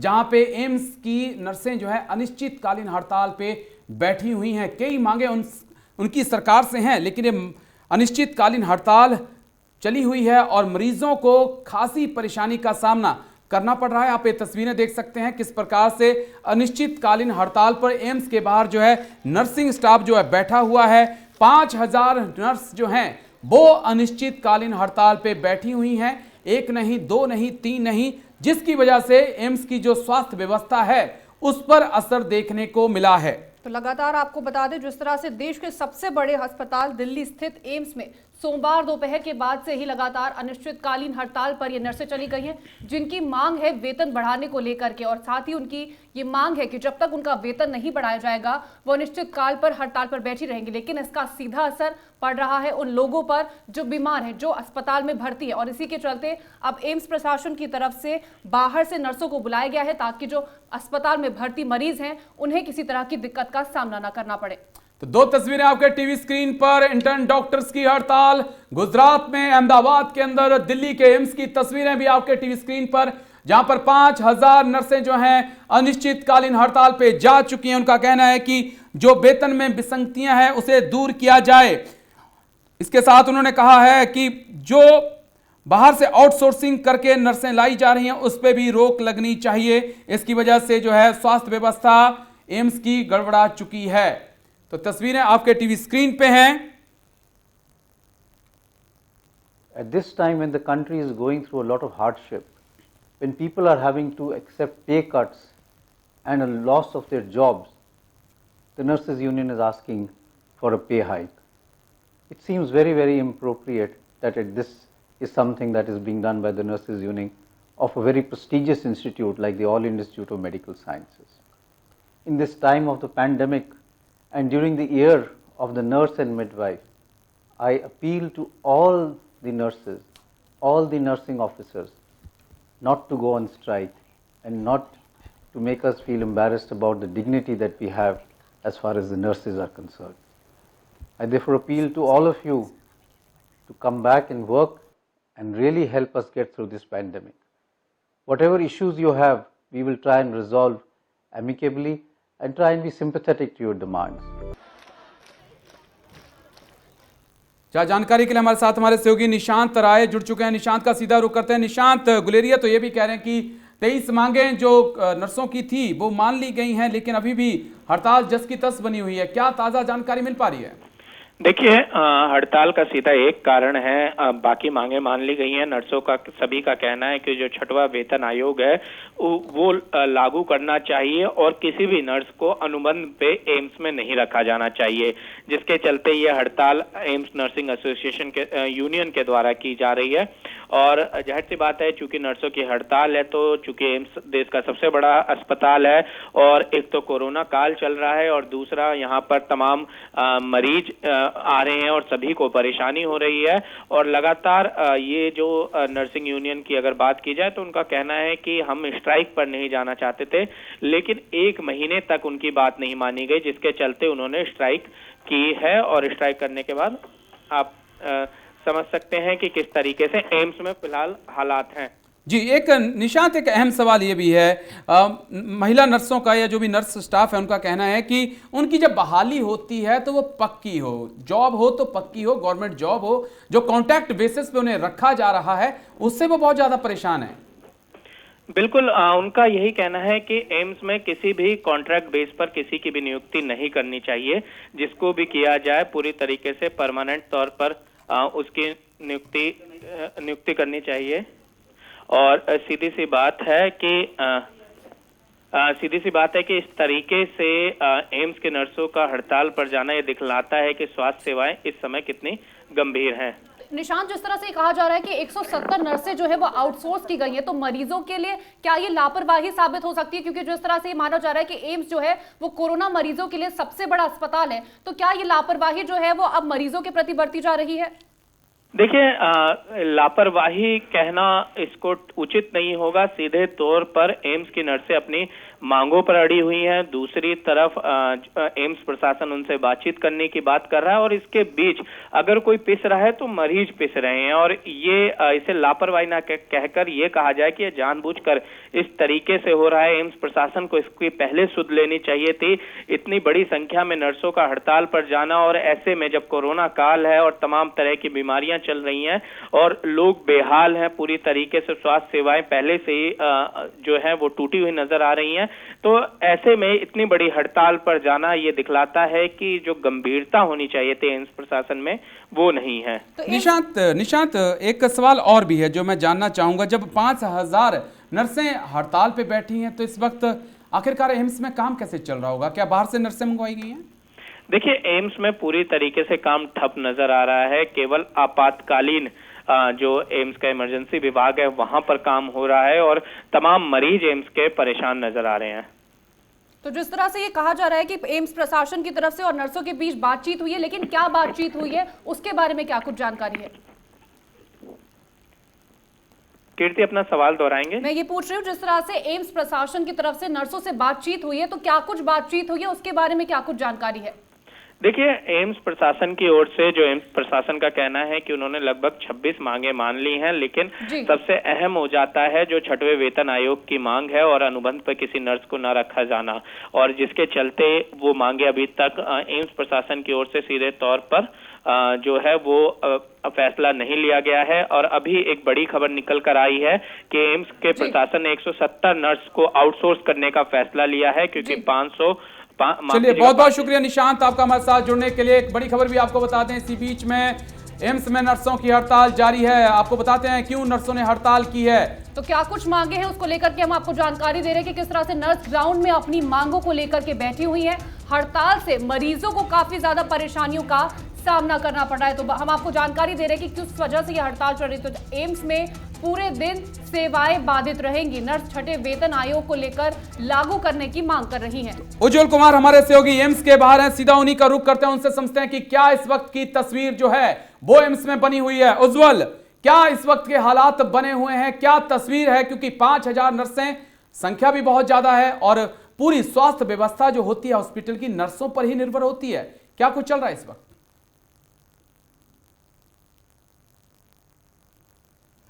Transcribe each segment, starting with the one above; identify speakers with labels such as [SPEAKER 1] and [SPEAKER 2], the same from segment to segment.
[SPEAKER 1] जहां पे एम्स की नर्सें जो है अनिश्चितकालीन हड़ताल पे बैठी हुई हैं। कई मांगे उनकी सरकार से हैं, लेकिन ये अनिश्चितकालीन हड़ताल चली हुई है और मरीजों को खासी परेशानी का सामना करना पड़ रहा है। आप ये तस्वीरें देख सकते हैं किस प्रकार से अनिश्चितकालीन हड़ताल पर एम्स के बाहर जो है नर्सिंग स्टाफ जो है बैठा हुआ है। 5000 नर्स जो हैं वो अनिश्चितकालीन हड़ताल पे बैठी हुई हैं, एक नहीं, दो नहीं, तीन नहीं, जिसकी वजह से एम्स की जो स्वास्थ्य व्यवस्था है उस पर असर देखने को मिला है।
[SPEAKER 2] तो लगातार आपको बता दें, जिस तरह से देश के सबसे बड़े अस्पताल दिल्ली स्थित एम्स में सोमवार दोपहर के बाद से ही लगातार अनिश्चितकालीन हड़ताल पर ये नर्सें चली गई हैं, जिनकी मांग है वेतन बढ़ाने को लेकर के, और साथ ही उनकी ये मांग है कि जब तक उनका वेतन नहीं बढ़ाया जाएगा वो अनिश्चितकाल पर हड़ताल पर बैठी रहेंगी। लेकिन इसका सीधा असर पड़ रहा है उन लोगों पर जो बीमार हैं, जो अस्पताल में भर्ती है, और इसी के चलते अब एम्स प्रशासन की तरफ से बाहर से नर्सों को बुलाया गया है ताकि जो अस्पताल में भर्ती मरीज हैं उन्हें किसी तरह की दिक्कत का सामना न करना पड़े।
[SPEAKER 1] तो दो तस्वीरें आपके टीवी स्क्रीन पर, इंटर्न डॉक्टर्स की हड़ताल गुजरात में, अहमदाबाद के अंदर दिल्ली के एम्स की तस्वीरें भी आपके टीवी स्क्रीन पर, जहां पर 5000 नर्सें जो हैं अनिश्चितकालीन हड़ताल पे जा चुकी हैं। उनका कहना है कि जो वेतन में विसंगतियां हैं उसे दूर किया जाए। इसके साथ उन्होंने कहा है कि जो बाहर से आउटसोर्सिंग करके नर्सें लाई जा रही हैं उस पर भी रोक लगनी चाहिए। इसकी वजह से जो है स्वास्थ्य व्यवस्था एम्स की गड़बड़ा चुकी है। तो तस्वीरें आपके टीवी स्क्रीन पे हैं।
[SPEAKER 3] At this time when the country is going through a lot of hardship, when people are having to accept pay cuts and a loss of their jobs, the nurses union is asking for a pay hike. It seems very, very inappropriate that this is something that is being done by the nurses union of a very prestigious institute like the All India Institute of Medical Sciences. In this time of the pandemic and during the year of the nurse and midwife, I appeal to all the nurses, all the nursing officers, not to go on strike and not to make us feel embarrassed about the dignity that we have as far as the nurses are concerned. I therefore appeal to all of you to come back and work and really help us get through this pandemic. Whatever issues you have, we will try and resolve amicably and try and be sympathetic to your demands.
[SPEAKER 1] जानकारी के लिए हमारे साथ हमारे सहयोगी निशांत राय जुड़ चुके हैं। निशांत का सीधा रुख करते हैं। निशांत, गुलेरिया तो ये भी कह रहे हैं कि 23 मांगें जो नर्सों की थी वो मान ली गई हैं, लेकिन अभी भी हड़ताल जस की तस बनी हुई है। क्या ताजा जानकारी मिल पा रही है?
[SPEAKER 4] देखिए, हड़ताल का सीधा एक कारण है, बाकी मांगे मान ली गई हैं। नर्सों का सभी का कहना है कि जो 6वां वेतन आयोग है वो लागू करना चाहिए और किसी भी नर्स को अनुबंध पे एम्स में नहीं रखा जाना चाहिए, जिसके चलते ये हड़ताल एम्स नर्सिंग एसोसिएशन के यूनियन के द्वारा की जा रही है। और जाहिर सी बात है, चूंकि नर्सों की हड़ताल है तो चूंकि एम्स देश का सबसे बड़ा अस्पताल है और एक तो कोरोना काल चल रहा है और दूसरा यहाँ पर तमाम मरीज आ रहे हैं और सभी को परेशानी हो रही है। और लगातार ये जो नर्सिंग यूनियन की अगर बात की जाए तो उनका कहना है कि हम स्ट्राइक पर नहीं जाना चाहते थे, लेकिन 1 महीने तक उनकी बात नहीं मानी गई, जिसके चलते उन्होंने स्ट्राइक की है। और स्ट्राइक करने के बाद आप समझ सकते हैं कि किस तरीके से एम्स में फिलहाल हालात हैं।
[SPEAKER 1] जी, एक निशांत, एक अहम सवाल ये भी है, महिला नर्सों का या जो भी नर्स स्टाफ है उनका कहना है कि उनकी जब बहाली होती है तो वो पक्की हो, जॉब हो तो पक्की हो, गवर्नमेंट जॉब हो। जो कॉन्ट्रैक्ट बेसिस पे उन्हें रखा जा रहा है उससे वो बहुत ज्यादा परेशान है।
[SPEAKER 4] बिल्कुल, उनका यही कहना है कि एम्स में किसी भी कॉन्ट्रैक्ट बेस पर किसी की भी नियुक्ति नहीं करनी चाहिए। जिसको भी किया जाए पूरी तरीके से परमानेंट तौर पर उसकी नियुक्ति करनी चाहिए। और सीधी सी बात है कि इस तरीके से एम्स के नर्सों का हड़ताल पर जाना ये दिखलाता है कि स्वास्थ्य सेवाएं इस समय कितनी गंभीर हैं।
[SPEAKER 2] निशांत, जिस तरह से कहा जा रहा है कि 170 नर्सें जो है वो आउटसोर्स की गई हैं, तो मरीजों के लिए क्या ये लापरवाही साबित हो सकती है? क्योंकि जिस तरह से माना जा रहा है कि एम्स जो है वो कोरोना मरीजों के लिए सबसे बड़ा अस्पताल है, तो क्या ये लापरवाही जो है वो अब मरीजों के प्रति बढ़ती जा रही है?
[SPEAKER 4] देखिए, लापरवाही कहना इसको उचित नहीं होगा। सीधे तौर पर एम्स की नर्सें अपनी मांगों पर अड़ी हुई हैं। दूसरी तरफ एम्स प्रशासन उनसे बातचीत करने की बात कर रहा है और इसके बीच अगर कोई पिस रहा है तो मरीज पिस रहे हैं। और ये इसे लापरवाही ना कहकर ये कहा जाए कि ये जानबूझकर इस तरीके से हो रहा है। एम्स प्रशासन को इसकी पहले सुध लेनी चाहिए थी। इतनी बड़ी संख्या में नर्सों का हड़ताल पर जाना, और ऐसे में जब कोरोना काल है और तमाम तरह की बीमारियां चल रही हैं और लोग बेहाल हैं पूरी तरीके से, स्वास्थ्य सेवाएं पहले से ही जो है वो टूटी हुई नजर आ रही हैं, तो ऐसे में इतनी बड़ी हड़ताल पर जाना ये दिखलाता है कि जो गंभीरता होनी चाहिए थी एम्स प्रशासन में वो नहीं है।
[SPEAKER 2] तो
[SPEAKER 1] निशांत, एक सवाल और भी है जो मैं जानना चाहूंगा। जब 5000 नर्सें हड़ताल पे बैठी हैं तो इस वक्त आखिरकार एम्स में काम कैसे चल रहा होगा? क्या बाहर से नर्सें मंगवाई गई हैं?
[SPEAKER 4] देखिए, एम्स में पूरी तरीके से काम ठप नजर आ रहा है। केवल आपातकालीन जो एम्स का इमरजेंसी विभाग है वहां पर काम हो रहा है और तमाम मरीज एम्स के परेशान नजर आ रहे हैं।
[SPEAKER 2] तो जिस तरह से ये कहा जा रहा है कि एम्स प्रशासन की तरफ से और नर्सों के बीच बातचीत हुई है, लेकिन क्या बातचीत हुई है उसके बारे में क्या कुछ जानकारी है?
[SPEAKER 4] कीर्ति, अपना सवाल दोहराएंगे?
[SPEAKER 2] मैं ये पूछ रही हूँ, जिस तरह से एम्स प्रशासन की तरफ से नर्सों से बातचीत हुई है तो क्या कुछ बातचीत हुई है, उसके बारे में क्या कुछ जानकारी है?
[SPEAKER 4] देखिए, एम्स प्रशासन की ओर से जो एम्स प्रशासन का कहना है कि उन्होंने लगभग 26 मांगे मान ली हैं, लेकिन सबसे अहम हो जाता है जो 6वें वेतन आयोग की मांग है और अनुबंध पर किसी नर्स को न रखा जाना, और जिसके चलते वो मांगे अभी तक एम्स प्रशासन की ओर से सीधे तौर पर जो है वो फैसला नहीं लिया गया है। और अभी एक बड़ी खबर निकल कर आई है कि एम्स के प्रशासन ने 170 नर्स को आउटसोर्स करने का फैसला लिया है, क्योंकि 500
[SPEAKER 1] चलिए, बहुत बहुत शुक्रिया निशांत आपका हमारे साथ जुड़ने के लिए। एक बड़ी खबर भी आपको बता दें, इसी बीच में एम्स में नर्सों की हड़ताल जारी है। आपको बताते हैं क्यों नर्सों ने हड़ताल की है।
[SPEAKER 2] तो क्या कुछ मांगे हैं उसको लेकर के हम आपको जानकारी दे रहे हैं कि किस तरह से नर्स ग्राउंड में अपनी मांगों को लेकर के बैठी हुई है। हड़ताल से मरीजों को काफी ज्यादा परेशानियों का सामना करना पड़ रहा है, तो हम आपको जानकारी दे रहे हैं कि किस वजह से यह हड़ताल चल रही है। तो एम्स में पूरे दिन सेवाएं बाधित रहेंगी। नर्स 6ठे वेतन आयोग को लेकर लागू करने की मांग कर रही हैं।
[SPEAKER 1] उज्जवल कुमार हमारे सहयोगी एम्स के बाहर हैं, सीधा उन्हीं का रुख करते हैं, उनसे समझते हैं कि क्या इस वक्त की तस्वीर जो है वो एम्स में बनी हुई है। उज्जवल, क्या इस वक्त के हालात बने हुए हैं, क्या तस्वीर है? क्योंकि 5000 नर्सें, संख्या भी बहुत ज्यादा है और पूरी स्वास्थ्य व्यवस्था जो होती है हॉस्पिटल की नर्सों पर ही निर्भर होती है। क्या कुछ चल रहा है इस वक्त?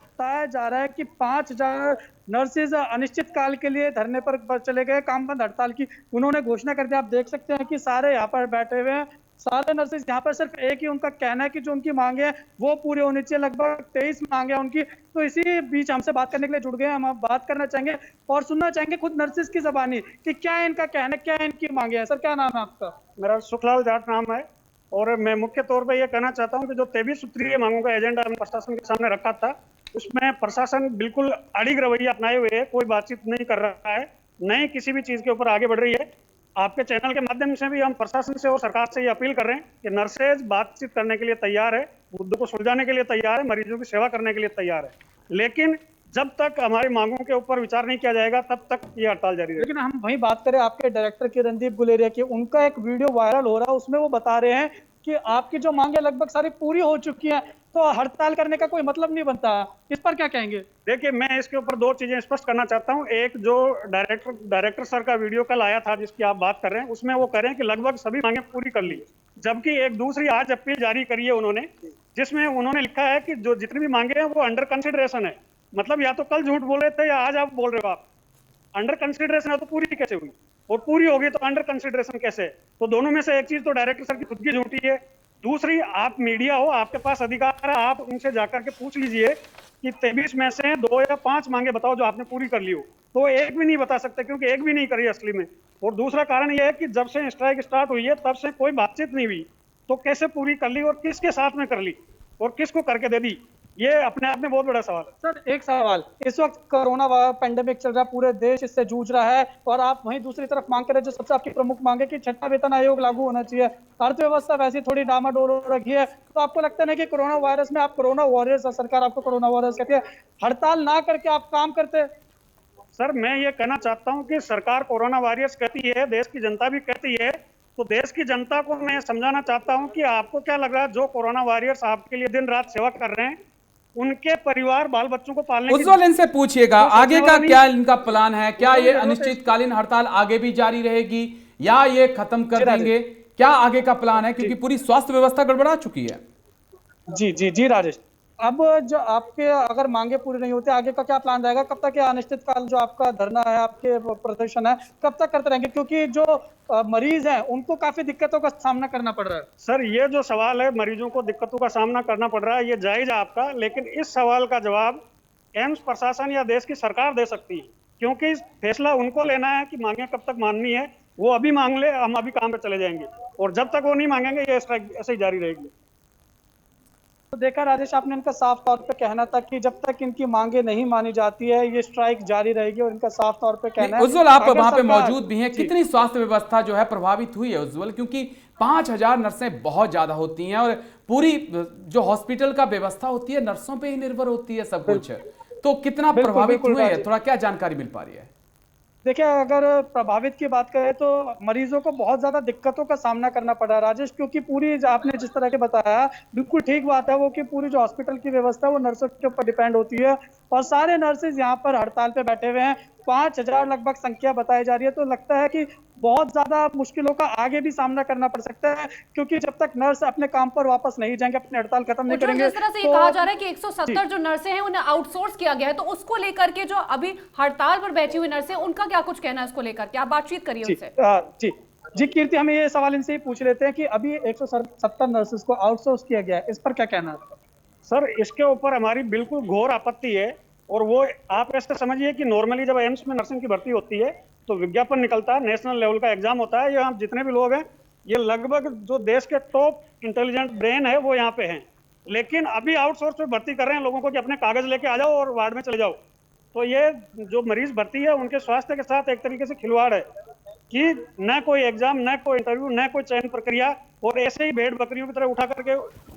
[SPEAKER 5] बताया जा रहा है कि 5000 नर्सेज अनिश्चित काल के लिए धरने पर चले गए, काम बंद हड़ताल की उन्होंने घोषणा कर दी। आप देख सकते हैं कि सारे यहाँ पर बैठे हुए हैं, सारे नर्सेज यहाँ पर। सिर्फ एक ही उनका कहना है कि जो उनकी मांगे हैं वो पूरी होनी चाहिए। लगभग 23 मांगे हैं उनकी। तो इसी बीच हमसे बात करने के लिए जुड़ गए। हम बात करना चाहेंगे और सुनना चाहेंगे खुद नर्सेज की जबानी कि क्या है इनका कहना, क्या है इनकी मांगे हैं। सर, क्या नाम है आपका?
[SPEAKER 6] मेरा सुखलाल जाट नाम है और मैं मुख्य तौर पर यह कहना चाहता हूं कि जो 23 सूत्रीय मांगों का एजेंडा हमने प्रशासन के सामने रखा था, उसमें प्रशासन बिल्कुल अड़िग रवैया अपनाए हुए है, कोई बातचीत नहीं कर रहा है, नहीं किसी भी चीज के ऊपर आगे बढ़ रही है। आपके चैनल के माध्यम से भी हम प्रशासन से और सरकार से ये अपील कर रहे हैं कि नर्सेज बातचीत करने के लिए तैयार है, मुद्दों को सुलझाने के लिए तैयार है, मरीजों की सेवा करने के लिए तैयार है, लेकिन जब तक हमारी मांगों के ऊपर विचार नहीं किया जाएगा तब तक ये हड़ताल जारी रहेगी।
[SPEAKER 5] लेकिन हम वहीं बात करें आपके डायरेक्टर किरणदीप गुलेरिया की, उनका एक वीडियो वायरल हो रहा है, उसमें वो बता रहे हैं कि आपकी जो मांगे लगभग सारी पूरी हो चुकी हैं, तो हड़ताल करने का कोई मतलब नहीं बनता। इस पर क्या कहेंगे?
[SPEAKER 6] देखिए, मैं इसके ऊपर दो चीजें स्पष्ट करना चाहता हूं। एक, जो डायरेक्टर सर का वीडियो कल आया था जिसकी आप बात कर रहे हैं, उसमें वो कह रहे हैं कि लगभग सभी मांगे पूरी कर ली, जबकि एक दूसरी आज अपील जारी करी है उन्होंने, जिसमें उन्होंने लिखा है कि जो जितनी भी मांगे हैं वो अंडर कंसिडरेशन है। मतलब या तो कल झूठ बोल रहे थे या आज आप बोल रहे हो। आप अंडर कंसिडरेशन है तो पूरी कैसे हुई, और पूरी होगी तो अंडर कंसिडरेशन कैसे? तो दोनों में से एक चीज तो डायरेक्टर सर की खुद की झूठी है। दूसरी, आप मीडिया हो, आपके पास अधिकार है, आप उनसे जाकर के पूछ लीजिए कि 23 में से 2 या 5 मांगे बताओ जो आपने पूरी कर ली हो। तो एक भी नहीं बता सकते, क्योंकि एक भी नहीं करी असली में। और दूसरा कारण यह है कि जब से स्ट्राइक स्टार्ट हुई है तब से कोई बातचीत नहीं हुई, तो कैसे पूरी कर ली और किसके साथ में कर ली और किसको करके दे दी, ये अपने आप में बहुत बड़ा सवाल है।
[SPEAKER 5] सर, एक सवाल, इस वक्त कोरोना पेंडेमिक चल रहा है, पूरे देश इससे जूझ रहा है, और आप वहीं दूसरी तरफ मांग कर रहे जो सबसे आपकी प्रमुख मांग है कि 6ठा वेतन आयोग लागू होना चाहिए। अर्थव्यवस्था वैसी थोड़ी डामाडोल हो रखी है, तो आपको लगता है कि कोरोना वायरस में आप कोरोना वॉरियर्स, सरकार आपको कोरोना वॉरियर्स कहती है, हड़ताल ना करके आप काम करते?
[SPEAKER 6] सर, मैं ये कहना चाहता हूं कि सरकार कोरोना वॉरियर्स कहती है, देश की जनता भी कहती है, तो देश की जनता को मैं समझाना चाहता हूं कि आपको क्या लग रहा है, जो कोरोना वॉरियर्स आपके लिए दिन रात सेवा कर रहे हैं, उनके परिवार बाल बच्चों को पालने की
[SPEAKER 1] उज्जवल, इनसे पूछिएगा
[SPEAKER 6] वो सोचने
[SPEAKER 1] आगे का
[SPEAKER 6] वाला नहीं
[SPEAKER 1] क्या
[SPEAKER 6] है।
[SPEAKER 1] इनका प्लान है, क्या
[SPEAKER 6] उनको
[SPEAKER 1] ये
[SPEAKER 6] जरूरत है
[SPEAKER 1] अनिश्चितकालीन हड़ताल आगे भी जारी रहेगी या ये खत्म कर देंगे, क्या आगे का प्लान है, क्योंकि पूरी स्वास्थ्य व्यवस्था गड़बड़ा चुकी है।
[SPEAKER 5] जी जी जी राजेश, अब जो आपके अगर मांगे पूरी नहीं होती, आगे का क्या प्लान रहेगा? कब तक ये अनिश्चितकाल जो आपका धरना है, आपके प्रदर्शन है, कब तक करते रहेंगे? क्योंकि जो मरीज हैं उनको काफी दिक्कतों का सामना करना पड़ रहा है।
[SPEAKER 6] सर, ये जो सवाल है, मरीजों को दिक्कतों का सामना करना पड़ रहा है, ये जायज है आपका, लेकिन इस सवाल का जवाब एम्स प्रशासन या देश की सरकार दे सकती है, क्योंकि फैसला उनको लेना है कि मांगे कब तक माननी है। वो अभी मांग ले, हम अभी काम पे चले जाएंगे, और जब तक वो नहीं मांगेंगे ये स्ट्राइक ऐसे ही जारी रहेगी।
[SPEAKER 5] तो देखा राजेश, आपने इनका साफ तौर पे कहना था कि जब तक इनकी मांगे नहीं मानी जाती है ये स्ट्राइक जारी रहेगी, और इनका साफ तौर पे कहना है।
[SPEAKER 1] उज्जवल, आप
[SPEAKER 5] अगर
[SPEAKER 1] वहां पे
[SPEAKER 5] सरकार-
[SPEAKER 1] मौजूद भी हैं,
[SPEAKER 5] जी।
[SPEAKER 1] कितनी स्वास्थ्य व्यवस्था जो है प्रभावित हुई है उज्जवल, क्योंकि 5,000 नर्सें बहुत ज्यादा होती हैं और पूरी जो हॉस्पिटल का व्यवस्था होती है नर्सों पे ही निर्भर होती है सब कुछ, तो कितना
[SPEAKER 5] बिल्कुल,
[SPEAKER 1] प्रभावित
[SPEAKER 5] बिल्कुल
[SPEAKER 1] हुए हैं,
[SPEAKER 5] राजेश।
[SPEAKER 1] थोड़ा क्या जानकारी मिल पा रही है।
[SPEAKER 5] देखिए, अगर प्रभावित की बात करें तो मरीजों को बहुत ज्यादा दिक्कतों का सामना करना पड़ रहा है राजेश, क्योंकि पूरी आपने जिस तरह के बताया बिल्कुल ठीक बात है वो, कि पूरी जो हॉस्पिटल की व्यवस्था है वो नर्सों के ऊपर डिपेंड होती है, और सारे नर्सेज यहाँ पर हड़ताल पे बैठे हुए हैं। 5,000 लगभग संख्या बताई जा रही है, तो लगता है कि बहुत ज्यादा मुश्किलों का आगे भी सामना करना पड़ सकता है, क्योंकि जब तक नर्स अपने काम पर वापस नहीं जाएंगे, अपनी हड़ताल खत्म नहीं
[SPEAKER 2] उज्जवल,
[SPEAKER 5] करेंगे,
[SPEAKER 2] जिस तरह से ये
[SPEAKER 5] तो
[SPEAKER 2] कहा जा रहा है कि 170 जो नर्सें हैं उन्हें आउटसोर्स किया गया है, तो उसको लेकर के जो अभी हड़ताल पर बैठी हुई नर्सें, उनका क्या कुछ कहना है उसको लेकर के? आप बातचीत करिए
[SPEAKER 5] जी
[SPEAKER 2] उनसे।
[SPEAKER 5] जी जी कीर्ति, हमें ये सवाल इनसे ही पूछ लेते हैं कि अभी 170 नर्सेज को आउटसोर्स किया गया है, इस पर क्या कहना है?
[SPEAKER 6] सर, इसके ऊपर हमारी बिल्कुल घोर आपत्ति है, और वो आप ऐसे समझिए कि नॉर्मली जब एम्स में नर्सिंग की भर्ती होती है तो विज्ञापन निकलता है, नेशनल लेवल का एग्जाम होता है, यहाँ जितने भी लोग हैं ये लगभग जो देश के टॉप इंटेलिजेंट ब्रेन है वो यहाँ पे हैं, लेकिन अभी आउटसोर्स पे भर्ती कर रहे हैं लोगों को कि अपने कागज लेके आ जाओ और वार्ड में चले जाओ। तो ये जो मरीज भर्ती है उनके स्वास्थ्य के साथ एक तरीके से खिलवाड़ है, कि न कोई एग्जाम, न कोई इंटरव्यू, न कोई चयन प्रक्रिया, और ऐसे ही भेड़ बकरियों की तरह उठा करके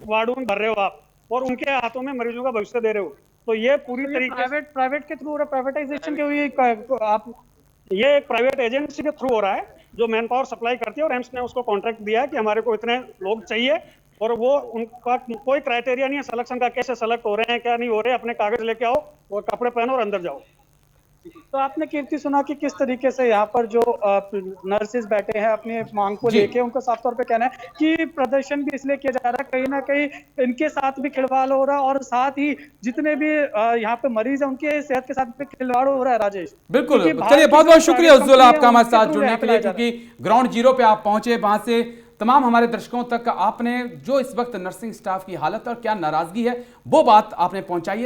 [SPEAKER 6] वार्डों में भर रहे हो आप, और उनके हाथों में मरीजों का भविष्य दे रहे हो। तो ये पूरी तरीके से
[SPEAKER 5] प्राइवेट के थ्रू, प्राइवेटाइजेशन के हुई आप
[SPEAKER 6] ये एक प्राइवेट एजेंसी के थ्रू हो रहा है जो मैन पावर सप्लाई करती है, और एम्स ने उसको कॉन्ट्रैक्ट दिया है कि हमारे को इतने लोग चाहिए, और वो उनका कोई क्राइटेरिया नहीं है सिलेक्शन का, कैसे सेलेक्ट हो रहे हैं क्या नहीं हो रहे, अपने कागज लेके आओ और कपड़े पहनो और अंदर जाओ।
[SPEAKER 5] तो आपने कीर्ति सुना कि किस तरीके से यहाँ पर जो नर्सेज बैठे हैं अपनी मांग को
[SPEAKER 1] जी।
[SPEAKER 5] लेके, उनका साफ तौर पे कहना है कि प्रदर्शन भी इसलिए किया जा रहा है, कहीं ना कहीं इनके साथ भी खिलवाड़ हो रहा है, और साथ ही जितने भी यहाँ पे मरीज हैं उनके सेहत के साथ भी खिलवाड़ हो रहा है राजेश।
[SPEAKER 1] बिल्कुल,
[SPEAKER 5] क्योंकि बाहर
[SPEAKER 1] चलिए
[SPEAKER 5] की
[SPEAKER 1] बहुत
[SPEAKER 5] जो
[SPEAKER 1] बहुत शुक्रिया
[SPEAKER 5] प्राइवेट
[SPEAKER 1] उज्जवल
[SPEAKER 5] कंपनी है,
[SPEAKER 1] आपका हमारे
[SPEAKER 5] उनके
[SPEAKER 1] साथ
[SPEAKER 5] थ्रू
[SPEAKER 1] जुड़ने
[SPEAKER 5] यहाँ
[SPEAKER 1] के
[SPEAKER 5] पे
[SPEAKER 1] लिए,
[SPEAKER 5] लाया जा रहा है।
[SPEAKER 1] क्योंकि ग्राउंड जीरो पे आप पहुंचे, वहां से तमाम हमारे दर्शकों तक आपने जो इस वक्त नर्सिंग स्टाफ की हालत और क्या नाराजगी है वो बात आपने पहुंचाई है।